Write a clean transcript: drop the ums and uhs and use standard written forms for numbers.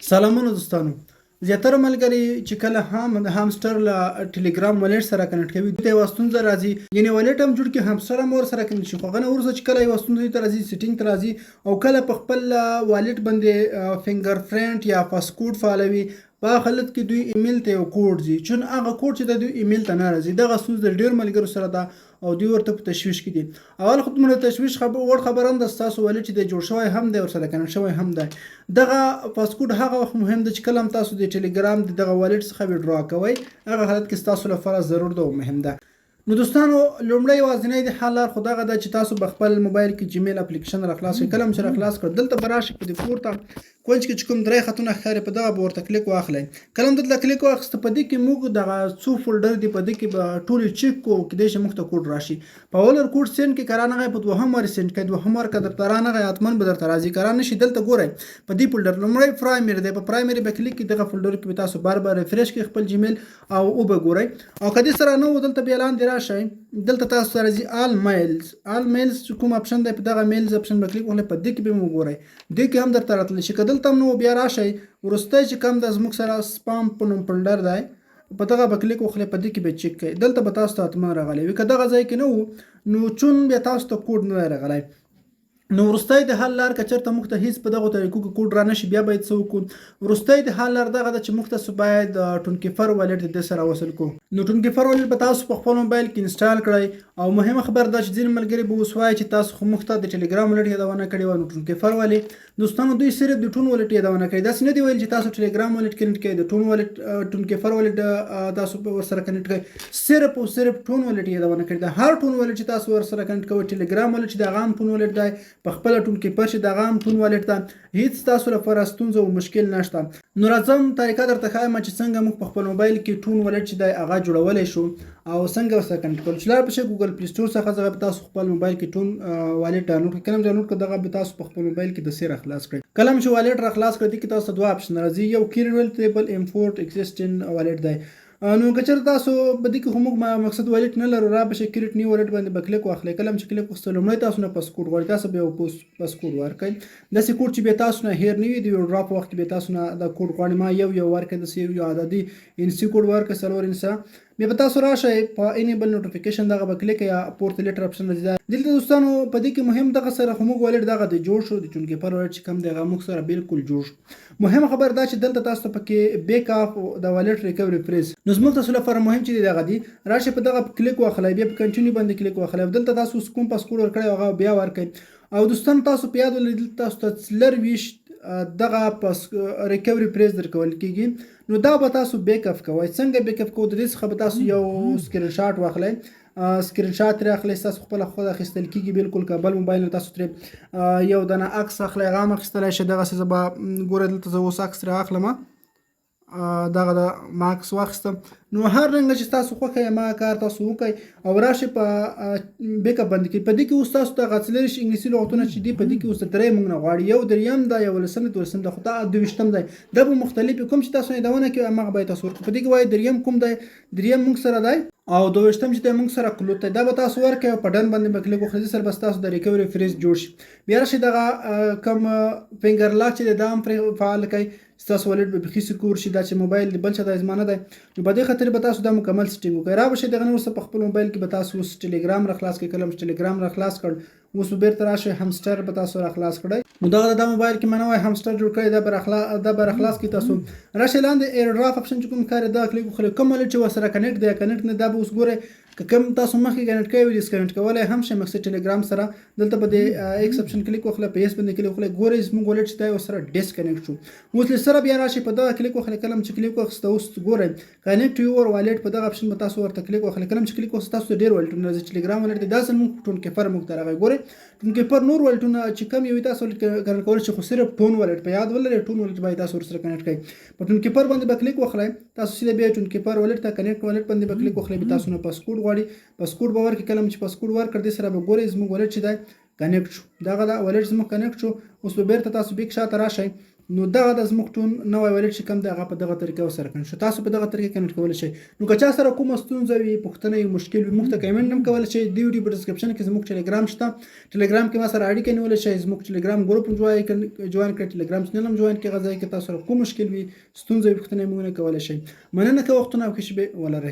سلامونه دوستانو. زیاتره ملګري چې کله هم د هامسټر له ټلګرام والټ سره کنیکټ کوي دوی ته یوه ستونزه راځي، یعنې والټ هم جوړ کړي هامسټر هم ورسره کنیکټ شي، خو هغه نه وروسته چې کله یوه ستونزه دوی ته راځي سیټینګ ته راځي او کله په خپل والټ باندې فنګر پرنټ یا پاسکوډ فعالوي په هغه حالت کې دوی ایمیل ته یو کوډ ځي، چون هغه کوډ چې د دوی ایمیل ته نه راځي. دغه ستونزه د ډېرو ملګرو سره ده او دوی ورته په تشویش کې دي. اول خو دومره تشویش وړ خبره هم ده، ستاسو والټ چې دی جوړ شوی هم دی ورسره کنیکټ شوی هم دی. دغه پاسکوډ هغه وخت مهم ده چې کله هم تاسو د ټلګرام د دغه والټ څخه ویډرا کوئ، هغه حالت کې ستاسو لپاره ضرور ده او مهم ده. نو دوستانو لومړی یوازینی د حل لار خو دغه ده چې تاسو په خپل موبایل کې جیمیل اپلیکیشن راخلاص کړئ. کله هم چې راخلاص کړئ دلته به راشئ په دې پورته کونج کې چې کوم درې خطونه ښکاري په دغه به ورته کلیک واخلئ. کله هم دلته کلیک واخیسته په دې کې موږ دغه څو فولډر دي په دې کې به ټولې چیک کوو، کیدای شي موږ ته کوډ راشي. په اول ور کوډ سینډ کې کرا نغی په دوهم ور سینډ کړئ، دوهم ور که درته رانغی حتماً به درته راځي، کرا نشي دلته ګورئ په دې فولډر لومړی پرایمري دی، په پرایمري به کلیک کړئ، دغه فولډر کې به تاسو بار بار ریفریش کړئ خپل جیمیل او وبه ګورئ. او که دې سره نه و دلته بیا لاندې راشئ، دلته تاسو سره راځي آل میلز چې کوم اپشن دی په دغه میلز اپشن به کلیک وکړئ، په دې کې به مو وګورئ، دې کې هم درته راتلی شي. که دلته هم نه و بیا راشئ وروستی چې کوم د زموږ سره سپام په نوم فولډر دی په دغه به کلیک وکړئ، په دې کې به چیک کړئ، دلته به تاسو ته حتما راغلی وي. که دغه ځای کې نه و نو چون بیا تاسو ته کوډ نه دی راغلی. نو وروستی د حل لار که چېرته موږ ته هیڅ په دغو طریقو کې کوډ رانشي بیا باید څه وکړو؟ وروستی د حل لار دغه ده چې موږ تاسو باید ټونکیفر والټ د دې سره وصل کړو. نو ټونکیفر والټ به تاسو په خپل موبایل کې انسټال کړئ او مهمه خبر ده چې ځینې ملګري به اوس وایي چې تاسو خو موږ ته د ټلګرام والټ یادونه کړې وه. نو ټونکیفر والې دوستانو دوی صرف د ټون والټ یادونه کړې، داسې نه دي ویل چې تاسو ټلګرام والټ کنیکټ کړئ د ټون والټ ټونکیفر والټ تاسو ورسره کنیکټ کړئ، صرف او صرف ټون والټ یادونه کړې ده. هر ټون والټ چې تاسو ورسره کنیکټ کوئ ټلګرام والټ چې د هغه هم ټون والټ دی په خپله ټونکیفر چې دغه هم ټون والټ ده، هیڅ تاسو لپاره ستونزه او مشکل نشته. نو راځم طریقه درته ښایم چې څنګه موږ په خپل موبایل کې ټون والټ چې دی هغه جوړولی شو او څنګه ورسره کنیکټ کول. چې لاړ به شئ ګوګل پلی سټور څخه دغه به تاسو خپل موبایل کې ټون والټ ډاونلوډ کړئ. کله هم ډاونلوډ کړئ دغه به تاسو په خپل موبایل کې داسې راخلاص کړئ. کله هم چې والټ راخلاص کړئ دې کې تاسو دوه اپشن راځي، یو کیریبل تیبل امپورټ اکزسټینګ والټ دی. نو که چېرته تاسو په دې کې خو موږ مقصد والټ نه لرو، را به شئ کریټ نیو والټ باندې به کلیک واخلئ. کله هم چې کلیک وکړئ لومړی تاسو نه پاسکوډ غواړي، تاسو به یو پاسکوډ ورکړئ، داسې کوډ چې بیا تاسو نه هیر نه وي، د ویډرا په وخت کې بیا تاسو نه دا کوډ غواړي ما یو ورکړئ، داسې یو عددي انسي کوډ ورکړئ 4 انسه. بیا به تاسو راشئ په انیبل نوټیفیکیشن دغه به کلیک یا پورت لیټر اپشن راځي. دلته دوستانو په دې کې مهم دغه سره خو موږ والټ دغه د جوړ شو د ټونکیفر والټ چې کوم دی هغه موږ سره بالکل جوړ شو. مهمه خبر دا چې دلته تاسو ته پکې بیک اپ د والټ ریکوري پریس نو زموږ تاسو لپاره مهم چې دغه دی راشئ په دغه کلیک واخلئ، بیا په کنټینیو باندې کلیک واخلئ، دلته تاسو کوم پاسکوډ ورکړئ هغه بیا ورکړئ. او دوستانو تاسو په یاد ولرئ دلته تاسو ته 24 دغه ریکوري پریس درکول کیږي. نو دا به تاسو بیک اپ کوئ. څنګه بیک اپ کوو؟ د دې څخه به تاسو یو سکرین شاټ واخلئ، سکرین شاټ ترې اخلئ، ستاسو خپله خود اخیستل کیږي بالکل. که بل موبایل نه تاسو ترې یو دانه عکس اخلئ هغه هم اخیستلی شئ. دغسې زه به ګورئ دلته زه اوس عکس ترې اخلم، دغه د ما عکس واخیستم. نو هر رنګه چې تاسو خوښه یې ما کار تاسو وکړئ او راشئ په بیک اپ باندې کړئ. په دې کې اوس تاسو ته هغه 40 انګلیسي لغتونه چې دي په دې کې اوس درې موږ نه غواړي، یو دریم ده، یو لسم ده، دولسم ده، خو دا 22م دی. دا به مختلف کوم چې تاسو یادونه کوئ هماغه باید تاسو ورکړئ. په دې کې وایي دریم کوم دی، دریم موږ سره دی او 22م چې دی موږ سره کلوت دی، دا به تاسو ورکړئ او په ډن باندې به کلیک وکړئ، سره به ستاسو د ریکوري فریز جوړ شي. بیا راشئ دغه کوم فنګر لاک چې دی دا هم پرې فعال کړئ، ستاسو والټ به بیخي سکور شي. دا چې موبایل د بل چا د ازمانه دی نو په دې خاطر به تاسو دا مکمل سیټینګ وکړئ. را به شئ دغه نه وروسته په خپل موبایل کې به تاسو اوس ټلګرام راخلاص کړئ. کله هم چې ټلګرام راخلاص کړ اوس به بیرته راشئ هامسټر به تاسو راخلاص کړئ. نو دغه د موبایل کې منه وای هامسټر جوړ کړئ، دا به راخلاص کړئ. تاسو راشئ لاندې ایرډراپ اپشن چې کوم ښکاري دا کلیک وکړئ. کوم والټ چې ورسره کنیکټ دی کنیکټ نه دا به اوس ګورئ. که کوم تاسو مخکې کنیکټ کړی وي ډسکنیکټ کولی هم شئ مقصد ټلګرام سره. دلته به د ایکس اپشن کلیک وکړئ، په یس باندې کلیک وکړئ، ګورئ زموږ والټ چې دی ورسره ډسکنیکټ شو. اوس له سره بیا راشئ په دغه کلیک وکړئ. کله هم چې کلیک وکړئ اوس ګورئ کنیکټ یور والټ په دغه اپشن به تاسو ورته کلیک وکړئ. کله هم چې کلیک وکړئ تاسو ډېر والټونه راځي. ټلګرام والټ دی دا ځل موږ ټونکیفر موږ ته راغی. ګورئ ټونکیفر نور والټونه چې کم یو تاسو کنیکټ کولی شئ، خو صرف ټون والټ په یاد ولرئ، ټون والټ باید تاسو ورسره کنیکټ کړئ. په ټونکیفر باندې به کلیک وکړئ، تاسو سیده بیا ټونکیفر والټ ته کنیکټ والټ باندې به کلیک وکړئ. به تاسو نه پاسکوډ غواړي، پاسکوډ به ورکړئ. کله چې پاسکوډ ورکړ دې سره به ګورئ زموږ والټ چې دی کنیکټ شو. دغه دا والټ زموږ کنیکټ شو. اوس به بیرته تاسو بیک شاته راشئ نو دغه د زموږ ټون نوی ولیډ چې کوم دی هغه په دغه طریقه ورسره کنیکټ شو. تاسو په دغه طریقه کنیکټ کولی شئ. نو که چا سره کومه ستونزه وي، پوښتنه وي، مشکل وي، موږ ته کمنټ هم کولی شئ. د ویډیو په ډسکرپشن کې زموږ ټلګرام شته، ټلګرام کې ما سره اړیکه نیولی شئ. زموږ ټلګرام ګروپ هم جوین کړئ، ټلګرام چینل هم جوین کړئ. هغه ځای کې تاسو سره کوم مشکل وي، ستونزه وي، پوښتنه یې موږ نه کولی شئ. مننه که وختونه او ښه شیبې ولرئ.